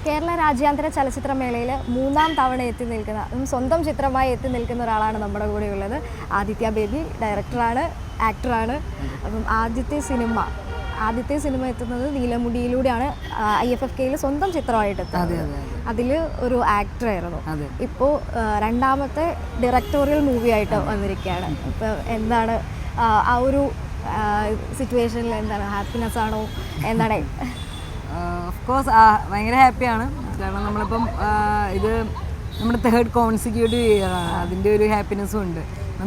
കേരള രാജ്യാന്തര ചലച്ചിത്രമേളയിൽ 3ാം തവണ എത്തി നിൽക്കുന്ന സ്വന്തം ചിത്രമായി എത്തി നിൽക്കുന്ന ഒരാളാണ് നമ്മുടെ കൂടെ ഉള്ളത്. ആദിത്യ ബേബി ഡയറക്ടറാണ്, ആക്ടറാണ്. അപ്പം ആദ്യത്തെ സിനിമ എത്തുന്നത് നീലമുടിയിലൂടെയാണ്. IFFKയിൽ സ്വന്തം ചിത്രമായിട്ട് എത്തുന്നത്. അതിൽ ഒരു ആക്ടറായിരുന്നു. ഇപ്പോൾ രണ്ടാമത്തെ ഡയറക്ടോറിയൽ മൂവി ആയിട്ട് വന്നിരിക്കുകയാണ്. ഇപ്പോൾ എന്താണ് ആ ഒരു സിറ്റുവേഷനിൽ, എന്താണ് ഹാപ്പിനെസ് ആണോ, എന്താണ്? ഓഫ് കോഴ്സ് ഭയങ്കര ഹാപ്പിയാണ്. കാരണം നമ്മളിപ്പം ഇത് നമ്മുടെ 3rd കോൺസിക്യൂട്ടീവ് ഇയറാണ്. അതിൻ്റെ ഒരു ഹാപ്പിനെസ്സും ഉണ്ട്.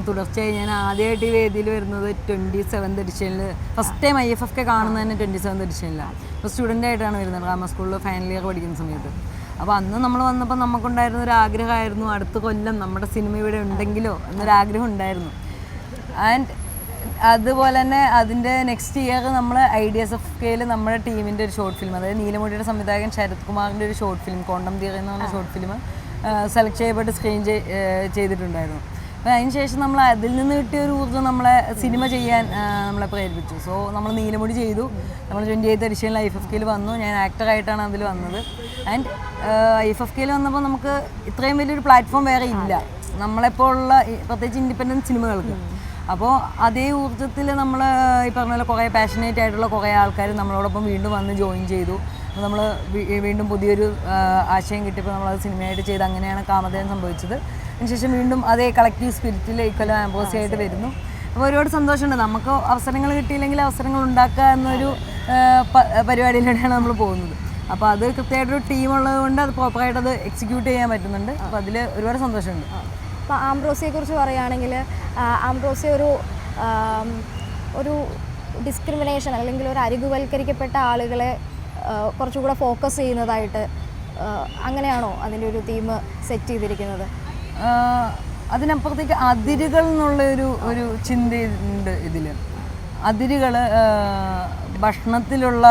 തുടർച്ചയായി ഞാൻ ആദ്യമായിട്ട് ഈ വേദിയിൽ വരുന്നത് 27th എഡിഷനിൽ, ഫസ്റ്റ് ടൈം IFFK കാണുന്നത് തന്നെ 27th എഡിഷനിലാണ്. ഇപ്പോൾ സ്റ്റുഡൻ്റായിട്ടാണ് വരുന്നത്, ഗ്രാമർ സ്കൂളിൽ ഫൈനൽ ഇയർ പഠിക്കുന്ന സമയത്ത്. അപ്പോൾ അന്ന് നമ്മൾ വന്നപ്പോൾ നമുക്കുണ്ടായിരുന്ന ഒരു ആഗ്രഹമായിരുന്നു, അടുത്ത കൊല്ലം നമ്മുടെ സിനിമ ഇവിടെ ഉണ്ടെങ്കിലോ എന്നൊരാഗ്രഹം ഉണ്ടായിരുന്നു. ആൻഡ് അതുപോലെ തന്നെ അതിൻ്റെ നെക്സ്റ്റ് ഇയർ നമ്മൾ IDSFKയിൽ നമ്മുടെ ടീമിൻ്റെ ഒരു ഷോർട്ട് ഫിലിം, അതായത് നീലമുടിയുടെ സംവിധായകൻ ശരത് കുമാറിൻ്റെ ഒരു ഷോർട്ട് ഫിലിം കോണ്ടം തിയറി എന്ന് പറഞ്ഞ ഷോർട്ട് ഫിലിം സെലക്ട് ചെയ്യപ്പെട്ട് സ്ക്രീൻ ചെയ്തിട്ടുണ്ടായിരുന്നു. അപ്പോൾ അതിന് ശേഷം നമ്മൾ അതിൽ നിന്ന് കിട്ടിയ ഒരു ഊർജ്ജം നമ്മളെ സിനിമ ചെയ്യാൻ നമ്മളെ പ്രേരിപ്പിച്ചു. സോ നമ്മൾ നീലമുടി ചെയ്തു. നമ്മൾ 28th എഡിഷനിൽ IFFKയിൽ വന്നു. ഞാൻ ആക്ടറായിട്ടാണ് അതിൽ വന്നത്. ആൻഡ് IFFKയിൽ വന്നപ്പോൾ നമുക്ക് ഇത്രയും വലിയൊരു പ്ലാറ്റ്ഫോം വേറെ ഇല്ല നമ്മളെപ്പോൾ ഉള്ള, പ്രത്യേകിച്ച് ഇൻഡിപെൻഡൻറ്റ് സിനിമകൾക്ക്. അപ്പോൾ അതേ ഊർജ്ജത്തിൽ നമ്മൾ ഈ പറഞ്ഞ പോലെ കുറേ പാഷനേറ്റ് ആയിട്ടുള്ള കുറേ ആൾക്കാർ നമ്മളോടൊപ്പം വീണ്ടും വന്ന് ജോയിൻ ചെയ്തു. അപ്പോൾ നമ്മൾ വീണ്ടും പുതിയൊരു ആശയം കിട്ടിയപ്പോൾ നമ്മളത് സിനിമയായിട്ട് ചെയ്ത് അങ്ങനെയാണ് കാമധേയൻ സംഭവിച്ചത്. അതിനുശേഷം വീണ്ടും അതേ കളക്റ്റീവ് സ്പിരിറ്റിൽ ഇക്കൊല്ലം ആംബ്രോസി ആയിട്ട് വരുന്നു. അപ്പോൾ ഒരുപാട് സന്തോഷമുണ്ട്. നമുക്ക് അവസരങ്ങൾ കിട്ടിയില്ലെങ്കിൽ അവസരങ്ങൾ ഉണ്ടാക്കുക എന്നൊരു പരിപാടിയിലൂടെയാണ് നമ്മൾ പോകുന്നത്. അപ്പോൾ അത് കൃത്യമായിട്ടൊരു ടീമുള്ളത് കൊണ്ട് അത് പ്രോപ്പറായിട്ട് അത് എക്സിക്യൂട്ട് ചെയ്യാൻ പറ്റുന്നുണ്ട്. അപ്പോൾ അതിൽ ഒരുപാട് സന്തോഷമുണ്ട്. അപ്പോൾ ആംബ്രോസിയെക്കുറിച്ച് പറയുകയാണെങ്കിൽ, ആംബ്രോസി ഒരു ഡിസ്ക്രിമിനേഷൻ അല്ലെങ്കിൽ ഒരു അരികുവൽക്കരിക്കപ്പെട്ട ആളുകളെ കുറച്ചുകൂടെ ഫോക്കസ് ചെയ്യുന്നതായിട്ട്, അങ്ങനെയാണോ അതിൻ്റെ ഒരു തീം സെറ്റ് ചെയ്തിരിക്കുന്നത്? അതിനപ്പുറത്തേക്ക് അതിരുകൾ എന്നുള്ള ഒരു ചിന്തയുണ്ട് ഇതിൽ. അതിരുകൾ, ഭക്ഷണത്തിലുള്ള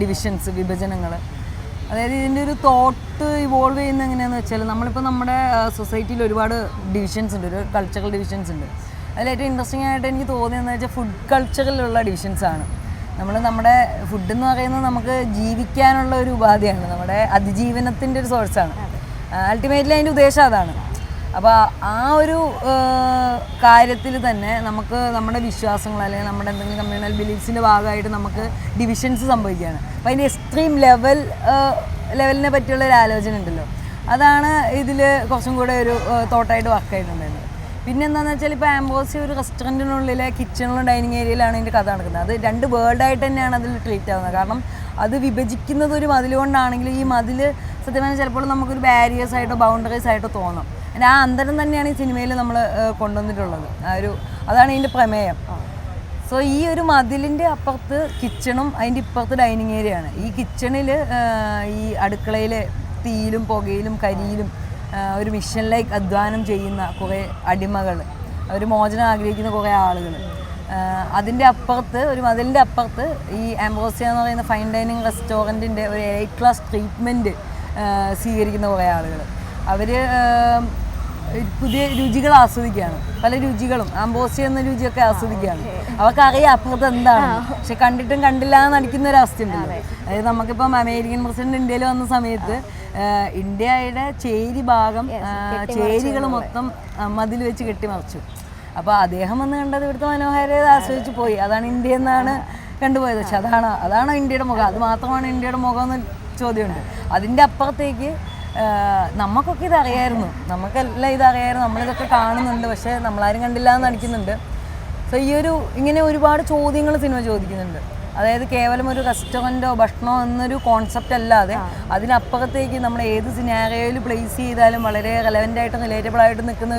ഡിവിഷൻസ്, വിഭജനങ്ങൾ, അതായത് ഇതിൻ്റെ ഒരു തോട്ട് ഇവോൾവ് ചെയ്യുന്നത് എങ്ങനെയാണെന്ന് വെച്ചാൽ, നമ്മളിപ്പോൾ നമ്മുടെ സൊസൈറ്റിയിൽ ഒരുപാട് ഡിവിഷൻസ് ഉണ്ട്, ഒരു കൾച്ചറൽ ഡിവിഷൻസ് ഉണ്ട്. അതിലേറ്റവും ഇൻട്രസ്റ്റിംഗ് ആയിട്ട് എനിക്ക് തോന്നിയതെന്ന് വെച്ചാൽ ഫുഡ് കൾച്ചറിലുള്ള ഡിവിഷൻസാണ്. നമ്മുടെ ഫുഡ് എന്ന് പറയുന്നത് നമുക്ക് ജീവിക്കാനുള്ള ഒരു ഉപാധിയാണ്, നമ്മുടെ അതിജീവനത്തിൻ്റെ ഒരു സോഴ്സാണ്. അൾട്ടിമേറ്റ്ലി അതിൻ്റെ ഉദ്ദേശം അതാണ്. അപ്പോൾ ആ ഒരു കാര്യത്തിൽ തന്നെ നമുക്ക് നമ്മുടെ വിശ്വാസങ്ങൾ അല്ലെങ്കിൽ നമ്മുടെ എന്തെങ്കിലും കമ്മ്യൂണൽ ബിലീഫ്സിൻ്റെ ഭാഗമായിട്ട് നമുക്ക് ഡിവിഷൻസ് സംഭവിക്കുകയാണ്. അപ്പോൾ അതിൻ്റെ എക്സ്ട്രീം ലെവലിനെ പറ്റിയുള്ള ഒരു ആലോചന ഉണ്ടല്ലോ, അതാണ് ഇതിൽ കുറച്ചും കൂടെ ഒരു തോട്ടായിട്ട് വർക്കായിട്ടുണ്ടായിരുന്നത്. പിന്നെ എന്താണെന്ന് വെച്ചാൽ, ഇപ്പോൾ ആംബ്രോസി ഒരു റെസ്റ്റോറൻറ്റിനുള്ളിലെ കിച്ചണിലും ഡൈനിങ് ഏരിയയിലാണ് ഇതിൻ്റെ കഥ നടക്കുന്നത്. അത് 2 വേൾഡായിട്ട് തന്നെയാണ് അതിൽ ട്രീറ്റ് ആവുന്നത്. കാരണം അത് വിഭജിക്കുന്നത് ഒരു മതിൽ കൊണ്ടാണെങ്കിൽ ഈ മതിൽ സത്യം പറഞ്ഞാൽ ചിലപ്പോൾ നമുക്കൊരു ബാരിയേഴ്സ് ആയിട്ടോ ബൗണ്ടറീസ് ആയിട്ടോ തോന്നും. ആ അന്തരം തന്നെയാണ് ഈ സിനിമയിൽ നമ്മൾ കൊണ്ടുവന്നിട്ടുള്ളത്. അതാണ് ഇതിൻ്റെ പ്രമേയം. സോ ഈ ഒരു മതിലിൻ്റെ അപ്പുറത്ത് കിച്ചണും അതിൻ്റെ ഇപ്പുറത്ത് ഡൈനിങ് ഏരിയയാണ്. ഈ കിച്ചണിൽ ഈ അടുക്കളയിലെ തീയിലും പുകയിലും കരിയിലും ഒരു മിഷൻ ലൈക്ക് അധ്വാനം ചെയ്യുന്ന കുറേ അടിമകൾ, ഒരു മോചനം ആഗ്രഹിക്കുന്ന കുറേ ആളുകൾ. അതിൻ്റെ അപ്പുറത്ത്, ഒരു മതിലിൻ്റെ അപ്പുറത്ത് ഈ ആംബ്രോസിയ എന്ന് പറയുന്ന ഫൈൻ ഡൈനിങ് റെസ്റ്റോറൻറ്റിൻ്റെ ഒരു 8th ക്ലാസ് ട്രീറ്റ്മെൻറ്റ് സ്വീകരിക്കുന്ന കുറേ ആളുകൾ. അവർ പുതിയ രുചികൾ ആസ്വദിക്കുകയാണ്. പല രുചികളും ആംബ്രോസിയ എന്ന രുചിയൊക്കെ ആസ്വദിക്കുകയാണ്. അവർക്കറിയാം അപ്പുറത്ത് എന്താണ്, പക്ഷെ കണ്ടിട്ടും കണ്ടില്ല എന്ന് നടിക്കുന്ന ഒരവസ്ഥയുണ്ടല്ലോ. അതായത് നമുക്കിപ്പം അമേരിക്കൻ പ്രസിഡന്റ് ഇന്ത്യയിൽ വന്ന സമയത്ത് ഇന്ത്യയുടെ ചേരികൾ മൊത്തം മതിൽ വെച്ച് കെട്ടിമറിച്ചു. അപ്പോൾ അദ്ദേഹം വന്ന് കണ്ടത് ഇവിടുത്തെ മനോഹാരിത ആസ്വദിച്ച് പോയി. അതാണ് ഇന്ത്യ എന്നാണ് കണ്ടുപോയത്. പക്ഷെ അതാണോ ഇന്ത്യയുടെ മുഖം? അത് മാത്രമാണ് ഇന്ത്യയുടെ മുഖം എന്ന് ചോദ്യമുണ്ട്. അതിൻ്റെ അപ്പുറത്തേക്ക് നമുക്കൊക്കെ ഇതറിയായിരുന്നു, നമുക്കെല്ലാം ഇതറിയായിരുന്നു, നമ്മളിതൊക്കെ കാണുന്നുണ്ട്, പക്ഷേ നമ്മളാരും കണ്ടില്ല എന്ന് നടിക്കുന്നുണ്ട്. സോ ഇങ്ങനെ ഒരുപാട് ചോദ്യങ്ങൾ സിനിമ ചോദിക്കുന്നുണ്ട്. അതായത് കേവലം ഒരു റെസ്റ്റോറൻറ്റോ ഭക്ഷണമോ എന്നൊരു കോൺസെപ്റ്റ് അല്ലാതെ അതിനപ്പുറത്തേക്ക് നമ്മൾ ഏത് സിനാരിയോയിൽ പ്ലേസ് ചെയ്താലും വളരെ റെലവൻ്റായിട്ടും റിലേറ്റബിളായിട്ടും നിൽക്കുന്ന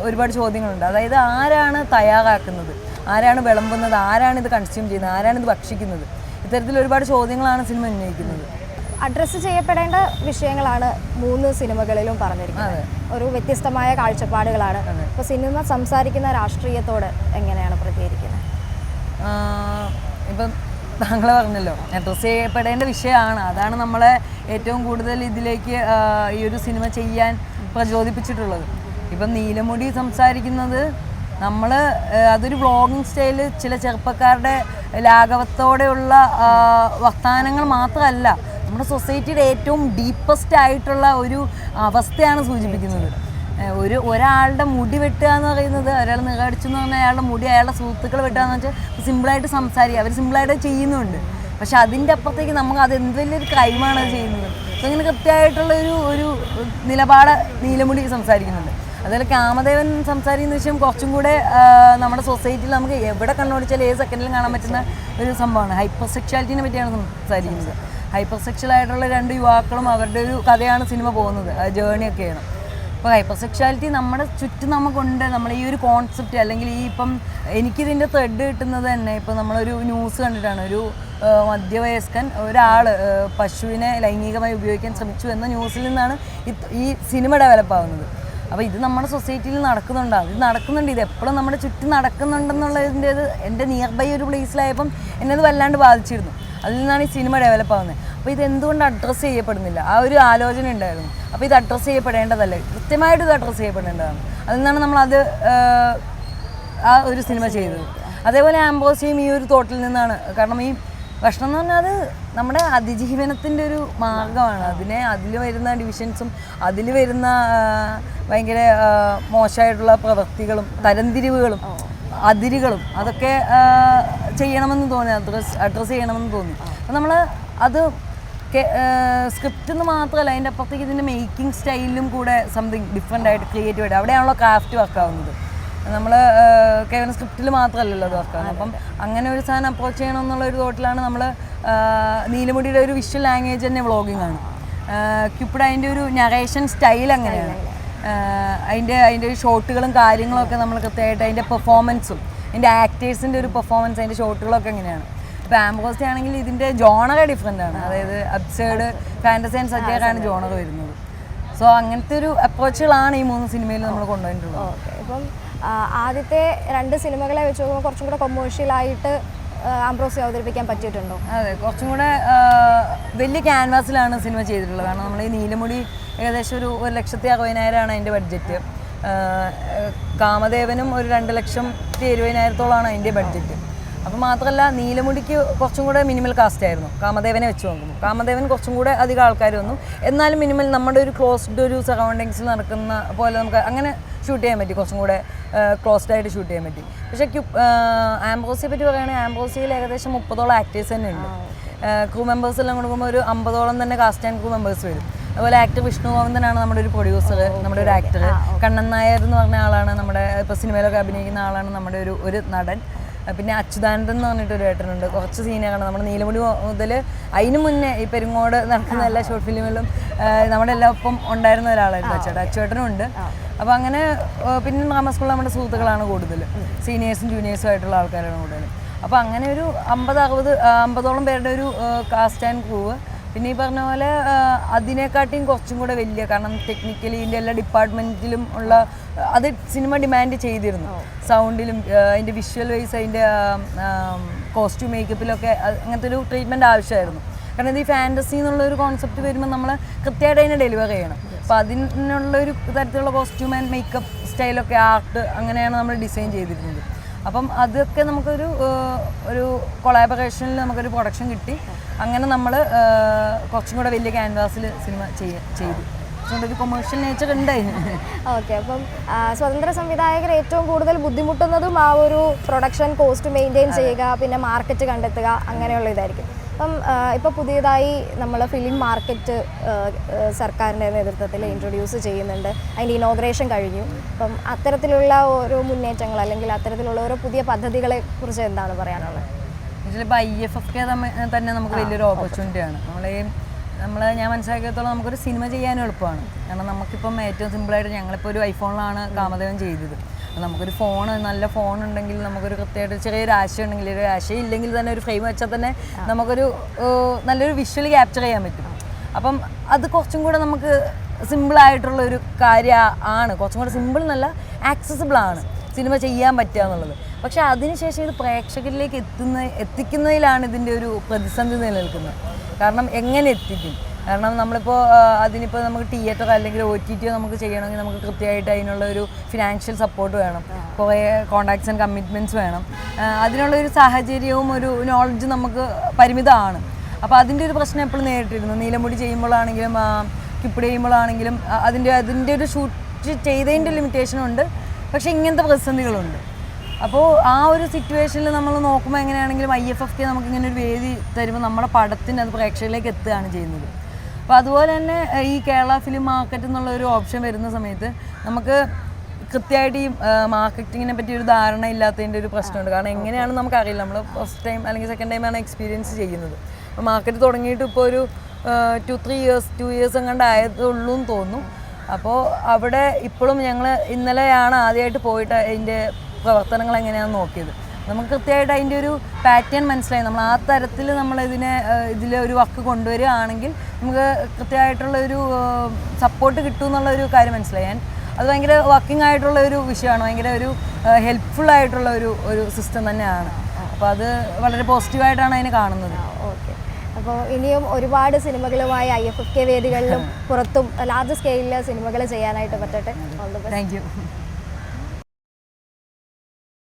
ഒരുപാട് ചോദ്യങ്ങളുണ്ട്. അതായത് ആരാണ് തയ്യാറാക്കുന്നത്, ആരാണ് വിളമ്പുന്നത്, ആരാണ് ഇത് കൺസ്യൂം ചെയ്യുന്നത്, ആരാണ് ഇത് ഭക്ഷിക്കുന്നത്, ഇത്തരത്തിൽ ഒരുപാട് ചോദ്യങ്ങളാണ് സിനിമ ഉന്നയിക്കുന്നത്. അഡ്രസ്സ് ചെയ്യപ്പെടേണ്ട വിഷയങ്ങളാണ് 3 സിനിമകളിലും പറഞ്ഞിരിക്കുന്നത്. ഒരു വ്യത്യസ്തമായ കാഴ്ചപ്പാടുകളാണ്. ഇപ്പോൾ സിനിമ സംസാരിക്കുന്ന രാഷ്ട്രീയത്തോട് എങ്ങനെയാണ് പ്രതികരിക്കുന്നത്? ഇപ്പം താങ്കൾ പറഞ്ഞല്ലോ, അഡ്രസ്സ് ചെയ്യപ്പെടേണ്ട വിഷയമാണ്. അതാണ് നമ്മളെ ഏറ്റവും കൂടുതൽ ഇതിലേക്ക് ഈ ഒരു സിനിമ ചെയ്യാൻ പ്രചോദിപ്പിച്ചിട്ടുള്ളത്. ഇപ്പം നീലമുടി സംസാരിക്കുന്നത് അതൊരു വ്ളോഗിങ് സ്റ്റൈല്, ചില ചെറുപ്പക്കാരുടെ ലാഘവത്തോടെയുള്ള വർത്തമാനങ്ങൾ മാത്രമല്ല നമ്മുടെ സൊസൈറ്റിയുടെ ഏറ്റവും ഡീപ്പസ്റ്റ് ആയിട്ടുള്ള ഒരു അവസ്ഥയാണ് സൂചിപ്പിക്കുന്നത്. ഒരാളുടെ മുടി വെട്ടുക എന്ന് പറയുന്നത്, ഒരാൾ നിറടിച്ചു എന്ന് പറഞ്ഞാൽ അയാളുടെ മുടി അയാളുടെ സുഹൃത്തുക്കൾ വെട്ടുക എന്ന് വെച്ചാൽ സിമ്പിളായിട്ട് സംസാരിക്കുക, അവർ സിമ്പിളായിട്ട് ചെയ്യുന്നുണ്ട്. പക്ഷെ അതിൻ്റെ അപ്പുറത്തേക്ക് നമുക്ക് അത് എന്ത് വലിയൊരു ക്രൈമാണ് അത് ചെയ്യുന്നത്. സോ ഇങ്ങനെ കൃത്യമായിട്ടുള്ള ഒരു നിലപാട് നീലമുടി സംസാരിക്കുന്നുണ്ട്. അതുപോലെ കാമദേവൻ സംസാരിക്കുന്ന വിഷയം കുറച്ചും കൂടെ നമ്മുടെ സൊസൈറ്റിയിൽ നമുക്ക് എവിടെ കണ്ണോടിച്ചാൽ ഏത് സെക്കൻഡിലും കാണാൻ പറ്റുന്ന ഒരു സംഭവമാണ്. ഹൈപ്പർ സെക്ഷുവാലിറ്റിനെ പറ്റിയാണ് സംസാരിക്കുന്നത്. ഹൈപ്പർ സെക്ഷൽ ആയിട്ടുള്ള 2 യുവാക്കളും അവരുടെ ഒരു കഥയാണ് സിനിമ പോകുന്നത്, ജേണിയൊക്കെയാണ്. അപ്പോൾ ഹൈപ്പർ സെക്ഷുവാലിറ്റി നമ്മുടെ ചുറ്റും നമുക്കുണ്ട്. നമ്മൾ ഈ ഒരു കോൺസെപ്റ്റ് അല്ലെങ്കിൽ ഈ ഇപ്പം എനിക്കിതിൻ്റെ ത്രെഡ് കിട്ടുന്നത് തന്നെ ഇപ്പോൾ നമ്മളൊരു ന്യൂസ് കണ്ടിട്ടാണ്. ഒരു മധ്യവയസ്കൻ ഒരാൾ പശുവിനെ ലൈംഗികമായി ഉപയോഗിക്കാൻ ശ്രമിച്ചു എന്ന ന്യൂസിൽ നിന്നാണ് ഈ സിനിമ ഡെവലപ്പ് ആവുന്നത്. അപ്പോൾ ഇത് നമ്മുടെ സൊസൈറ്റിയിൽ നടക്കുന്നുണ്ടാവും, ഇത് നടക്കുന്നുണ്ട്, ഇത് എപ്പോഴും നമ്മുടെ ചുറ്റും നടക്കുന്നുണ്ടെന്നുള്ളതിൻ്റെ എൻ്റെ നിയർ ബൈ ഒരു പ്ലേസിലായപ്പം എന്നെ അത് വല്ലാണ്ട് ബാധിച്ചിരുന്നു. അതിൽ നിന്നാണ് ഈ സിനിമ ഡെവലപ്പ് ആവുന്നത്. അപ്പോൾ ഇത് എന്തുകൊണ്ട് അഡ്രസ്സ് ചെയ്യപ്പെടുന്നില്ല, ആ ഒരു ആലോചന ഉണ്ടായിരുന്നു. അപ്പോൾ ഇത് അഡ്രസ്സ് ചെയ്യപ്പെടേണ്ടതല്ലേ, കൃത്യമായിട്ട് ഇത് അഡ്രസ്സ് ചെയ്യപ്പെടേണ്ടതാണ്. അതിൽ നിന്നാണ് നമ്മളത് ആ ഒരു സിനിമ ചെയ്തത്. അതേപോലെ ആംബ്രോസിയും ഈ ഒരു തോട്ടിൽ നിന്നാണ്. കാരണം ഈ ഭക്ഷണം എന്ന് പറഞ്ഞാൽ അത് നമ്മുടെ അതിജീവനത്തിൻ്റെ ഒരു മാർഗമാണ്. അതിൽ വരുന്ന ഡിവിഷൻസും അതിൽ വരുന്ന ഭയങ്കര മോശമായിട്ടുള്ള പ്രവൃത്തികളും തരംതിരിവുകളും അതിരുകളും അതൊക്കെ ചെയ്യണമെന്ന് തോന്നി, അഡ്രസ്സ് ചെയ്യണമെന്ന് തോന്നി. അപ്പം നമ്മൾ അത് സ്ക്രിപ്റ്റ് എന്ന് മാത്രമല്ല, അതിൻ്റെ അപ്പുറത്തേക്ക് ഇതിൻ്റെ മേക്കിംഗ് സ്റ്റൈലിലും കൂടെ സംതിങ് ഡിഫറെൻ്റ് ആയിട്ട് ക്രിയേറ്റീവായിട്ട് അവിടെയാണല്ലോ ക്രാഫ്റ്റ് വർക്കാവുന്നത്. നമ്മൾ കേവലം സ്ക്രിപ്റ്റിൽ മാത്രമല്ലല്ലോ അത് വർക്കാവുന്നത്. അപ്പം അങ്ങനെ ഒരു സാധനം അപ്രോച്ച് ചെയ്യണം എന്നുള്ള ഒരു തോട്ടിലാണ് നമ്മൾ നീലമുടിയുടെ ഒരു വിഷ്വൽ ലാംഗ്വേജ് തന്നെ വ്ളോഗിങ് ആണ്. ക്യൂപ്പിഡ് അതിൻ്റെ ഒരു നറേഷൻ സ്റ്റൈൽ അങ്ങനെയാണ്. അതിൻ്റെ ഒരു ഷോട്ടുകളും കാര്യങ്ങളൊക്കെ നമ്മൾ കൃത്യമായിട്ട് അതിൻ്റെ പെർഫോമൻസും അതിൻ്റെ ആക്ടേഴ്സിൻ്റെ ഒരു പെർഫോമൻസ് അതിൻ്റെ ഷോട്ടുകളൊക്കെ എങ്ങനെയാണ്. ഇപ്പോൾ ആംബ്രോസി ആണെങ്കിൽ ഇതിൻ്റെ ജോണറ ഡിഫറെൻ്റ് ആണ്. അതായത് അബ്സേർഡ്, ഫാൻറ്റസി ആൻഡ് സറ്റയറാണ് ജോണർ വരുന്നത്. സോ അങ്ങനത്തെ ഒരു അപ്രോച്ചുകളാണ് ഈ 3 സിനിമയിൽ നമ്മൾ കൊണ്ടുപോയിട്ടുള്ളത്. ഓക്കെ, ഇപ്പം ആദ്യത്തെ 2 സിനിമകളെ വെച്ച് നോക്കുമ്പോൾ കുറച്ചും കൂടെ കൊമേഴ്ഷ്യലായിട്ട് ആംബ്രോസി അവതരിപ്പിക്കാൻ പറ്റിയിട്ടുണ്ടോ? അതെ, കുറച്ചും കൂടെ വലിയ ക്യാൻവാസിലാണ് സിനിമ ചെയ്തിട്ടുള്ളത്. കാരണം നമ്മൾ ഈ നീലമുടി ഏകദേശം ഒരു 1,60,000 അതിൻ്റെ ബഡ്ജറ്റ്. കാമദേവനും ഒരു 2,70,000 അതിൻ്റെ ബഡ്ജറ്റ്. അപ്പോൾ മാത്രമല്ല നീലമുടിക്ക് കുറച്ചും കൂടെ മിനിമൽ കാസ്റ്റ് ആയിരുന്നു കാമദേവനെ വെച്ച് നോക്കുമ്പോൾ. കാമദേവൻ കുറച്ചും കൂടെ അധികം ആൾക്കാർ വന്നു, എന്നാലും മിനിമൽ നമ്മുടെ ഒരു ക്ലോസ്ഡ് ഒരു സറൗണ്ടിങ്സിൽ നടക്കുന്ന പോലെ നമുക്ക് അങ്ങനെ ഷൂട്ട് ചെയ്യാൻ പറ്റി, കുറച്ചും കൂടെ ക്ലോസ്ഡ് ആയിട്ട് ഷൂട്ട് ചെയ്യാൻ പറ്റി. പക്ഷേ ആംബ്രോസിയെ പറ്റി പറയുകയാണെങ്കിൽ ആംബ്രോസിയിൽ ഏകദേശം 30ഓളം ആക്ടേഴ്സ് തന്നെ ഉണ്ട്. ക്രൂ മെമ്പേഴ്സ് എല്ലാം കൊടുക്കുമ്പോൾ ഒരു 50ഓളം തന്നെ കാസ്റ്റ് ആൻഡ് ക്രൂ മെമ്പേഴ്സ് വരും. അതുപോലെ ആക്ടർ വിഷ്ണു ഗോവിന്ദനാണ് നമ്മുടെ ഒരു പ്രൊഡ്യൂസർ, നമ്മുടെ ഒരു ആക്ടർ. കണ്ണൻ നായർ എന്ന് പറഞ്ഞ ആളാണ് നമ്മുടെ ഇപ്പോൾ സിനിമയിലൊക്കെ അഭിനയിക്കുന്ന ആളാണ് നമ്മുടെ ഒരു നടൻ. പിന്നെ അച്യുതാനന്ദൻ എന്ന് പറഞ്ഞിട്ടൊരു ഏട്ടനുണ്ട്, കുറച്ച് സീനാണ് നമ്മുടെ നീലമുടി മുതൽ അതിന് മുന്നേ ഈ പെരുങ്ങോട് നടക്കുന്ന എല്ലാ ഷോർട്ട് ഫിലിമിലും നമ്മുടെ എല്ലാം ഒപ്പം ഉണ്ടായിരുന്ന ഒരാളായിരുന്നു അച്ചുവേട്ടനും ഉണ്ട്. അപ്പോൾ അങ്ങനെ പിന്നെ ഡ്രാമ സ്കൂളിൽ നമ്മുടെ സുഹൃത്തുക്കളാണ് കൂടുതൽ, സീനിയേഴ്സും ജൂനിയേഴ്സും ആയിട്ടുള്ള ആൾക്കാരാണ് കൂടുതൽ. അപ്പോൾ അങ്ങനെ ഒരു 50-60 പേരുടെ ഒരു കാസ്റ്റ് ആൻഡ് ക്രൂവ്. പിന്നെ ഈ പറഞ്ഞ പോലെ അതിനെക്കാട്ടിയും കുറച്ചും കൂടെ വലിയ, കാരണം ടെക്നിക്കലി ഇതിൻ്റെ എല്ലാ ഡിപ്പാർട്ട്മെൻറ്റിലും ഉള്ള അത് സിനിമ ഡിമാൻഡ് ചെയ്തിരുന്നു. സൗണ്ടിലും അതിൻ്റെ വിഷ്വൽ വൈസ് അതിൻ്റെ കോസ്റ്റ്യൂം മേക്കപ്പിലൊക്കെ അങ്ങനത്തെ ഒരു ട്രീറ്റ്മെൻറ്റ് ആവശ്യമായിരുന്നു. കാരണം ഇത് ഈ ഫാൻറ്റസി എന്നുള്ളൊരു കോൺസെപ്റ്റ് വരുമ്പോൾ നമ്മൾ കൃത്യമായിട്ട് അതിനെ ഡെലിവർ ചെയ്യണം. അപ്പോൾ അതിനുള്ളൊരു തരത്തിലുള്ള കോസ്റ്റ്യൂം ആൻഡ് മേക്കപ്പ് സ്റ്റൈലൊക്കെ ആർട്ട് അങ്ങനെയാണ് നമ്മൾ ഡിസൈൻ ചെയ്തിരുന്നത്. അപ്പം അതൊക്കെ നമുക്കൊരു കൊളാബറേഷനിൽ നമുക്കൊരു പ്രൊഡക്ഷൻ കിട്ടി. അങ്ങനെ നമ്മൾ കുറച്ചും കൂടെ വലിയ ക്യാൻവാസിൽ സിനിമ ചെയ്തു. അതുകൊണ്ടൊരു കൊമേഴ്ഷ്യൽ നേച്ചർ ഉണ്ടായിരുന്നു. ഓക്കെ, അപ്പം സ്വതന്ത്ര സംവിധായകർ ഏറ്റവും കൂടുതൽ ബുദ്ധിമുട്ടുന്നതും ആ ഒരു പ്രൊഡക്ഷൻ കോസ്റ്റ് മെയിൻറ്റെയിൻ ചെയ്യുക, പിന്നെ മാർക്കറ്റ് കണ്ടെത്തുക, അങ്ങനെയുള്ള ഇതായിരിക്കും. അപ്പം ഇപ്പോൾ പുതിയതായി നമ്മൾ ഫിലിം മാർക്കറ്റ് സർക്കാരിൻ്റെ നേതൃത്വത്തിൽ ഇൻട്രൊഡ്യൂസ് ചെയ്യുന്നുണ്ട്. അതിൻ്റെ ഇനോഗ്രേഷൻ കഴിഞ്ഞു. അപ്പം അത്തരത്തിലുള്ള ഓരോ മുന്നേറ്റങ്ങൾ അല്ലെങ്കിൽ അത്തരത്തിലുള്ള ഓരോ പുതിയ പദ്ധതികളെ കുറിച്ച് എന്താണ് പറയാനുള്ളത്? ഇപ്പോൾ IFFK തന്നെ നമുക്ക് വലിയൊരു ഓപ്പർച്യൂണിറ്റിയാണ്. ഞാൻ മനസ്സിലാക്കിയത്തോളം നമുക്കൊരു സിനിമ ചെയ്യാനും എളുപ്പമാണ്. കാരണം നമുക്കിപ്പം ഏറ്റവും സിമ്പിളായിട്ട് ഞങ്ങളിപ്പോൾ ഒരു ഐഫോണിലാണ് കാമദേവൻ ചെയ്തത്. നമുക്കൊരു നല്ല ഫോൺ ഉണ്ടെങ്കിൽ നമുക്കൊരു കൃത്യമായിട്ട് ചെറിയൊരു ആശയം ഉണ്ടെങ്കിൽ, ഒരു ആശയം ഇല്ലെങ്കിൽ തന്നെ ഒരു ഫ്രെയിം വെച്ചാൽ തന്നെ നമുക്കൊരു നല്ലൊരു വിഷ്വൽ ക്യാപ്ചർ ചെയ്യാൻ പറ്റും. അപ്പം അത് കുറച്ചും കൂടെ നമുക്ക് സിമ്പിളായിട്ടുള്ളൊരു കാര്യമാണ്. കുറച്ചും കൂടെ സിമ്പിൾ എന്നല്ല, ആക്സസിബിളാണ് സിനിമ ചെയ്യാൻ പറ്റുക എന്നുള്ളത്. പക്ഷേ അതിനുശേഷം ഇത് പ്രേക്ഷകരിലേക്ക് എത്തിക്കുന്നതിലാണ് ഇതിൻ്റെ ഒരു പ്രതിസന്ധി നിലനിൽക്കുന്നത്. കാരണം എങ്ങനെ എത്തിക്കും? കാരണം നമ്മളിപ്പോൾ അതിനിപ്പോൾ നമുക്ക് തിയേറ്റർ അല്ലെങ്കിൽ OTT നമുക്ക് ചെയ്യണമെങ്കിൽ നമുക്ക് കൃത്യമായിട്ട് അതിനുള്ള ഒരു ഫിനാൻഷ്യൽ സപ്പോർട്ട് വേണം, കുറേ കോണ്ടാക്ട്സ് ആൻഡ് കമ്മിറ്റ്മെൻറ്റ്സ് വേണം. അതിനുള്ളൊരു സാഹചര്യവും ഒരു നോളജ് നമുക്ക് പരിമിതമാണ്. അപ്പോൾ അതിൻ്റെ ഒരു പ്രശ്നം എപ്പോഴും നേരിട്ടിരുന്നു. നീലമുടി ചെയ്യുമ്പോഴാണെങ്കിലും കിപ്പിട് ചെയ്യുമ്പോഴാണെങ്കിലും അതിൻ്റെ ഒരു ഷൂട്ട് ചെയ്തതിൻ്റെ ലിമിറ്റേഷനുണ്ട്, പക്ഷേ ഇങ്ങനത്തെ പ്രതിസന്ധികളുണ്ട്. അപ്പോൾ ആ ഒരു സിറ്റുവേഷനിൽ നമ്മൾ നോക്കുമ്പോൾ എങ്ങനെയാണെങ്കിലും IFFK നമുക്കിങ്ങനെ ഒരു വേദി തരുമ്പോൾ നമ്മുടെ പടത്തിന് അത് പ്രേക്ഷകരിലേക്ക് എത്തുകയാണ് ചെയ്യുന്നത്. അപ്പോൾ അതുപോലെ തന്നെ ഈ കേരള ഫിലിം മാർക്കറ്റ് എന്നുള്ള ഒരു ഓപ്ഷൻ വരുന്ന സമയത്ത് നമുക്ക് കൃത്യമായിട്ട് ഈ മാർക്കറ്റിങ്ങിനെ പറ്റി ഒരു ധാരണ ഇല്ലാത്തതിൻ്റെ ഒരു പ്രശ്നമുണ്ട്. കാരണം എങ്ങനെയാണെന്ന് നമുക്കറിയില്ല. നമ്മൾ ഫസ്റ്റ് ടൈം അല്ലെങ്കിൽ സെക്കൻഡ് ടൈമാണ് എക്സ്പീരിയൻസ് ചെയ്യുന്നത്. അപ്പോൾ മാർക്കറ്റ് തുടങ്ങിയിട്ട് ഇപ്പോൾ ഒരു 2 ഇയേഴ്സ് എങ്ങാണ്ട് ആയതുള്ളൂ എന്ന് തോന്നുന്നു. അപ്പോൾ അവിടെ ഇപ്പോഴും ഞങ്ങൾ ഇന്നലെയാണ് ആദ്യമായിട്ട് പോയിട്ട് അതിൻ്റെ പ്രവർത്തനങ്ങൾ എങ്ങനെയാണെന്ന് നോക്കിയത്. നമുക്ക് കൃത്യമായിട്ട് അതിൻ്റെ ഒരു പാറ്റേൺ മനസ്സിലായി. നമ്മൾ ആ തരത്തിൽ ഇതിലൊരു വർക്ക് കൊണ്ടുവരികയാണെങ്കിൽ നമുക്ക് കൃത്യമായിട്ടുള്ള ഒരു സപ്പോർട്ട് കിട്ടും എന്നുള്ളൊരു കാര്യം മനസ്സിലായി. അത് ഭയങ്കര വർക്കിംഗ് ആയിട്ടുള്ള ഒരു വിഷയമാണ്, ഭയങ്കര ഒരു ഹെൽപ്ഫുൾ ആയിട്ടുള്ള ഒരു സിസ്റ്റം തന്നെയാണ്. അപ്പോൾ അത് വളരെ പോസിറ്റീവായിട്ടാണ് അതിനെ കാണുന്നത്. ഓക്കെ, അപ്പോൾ ഇനിയും ഒരുപാട് സിനിമകളുമായി IFFK വേദികളിലും പുറത്തും ലാർജ് സ്കെയിലിൽ സിനിമകൾ ചെയ്യാനായിട്ട് പറ്റട്ടെ. Thank U.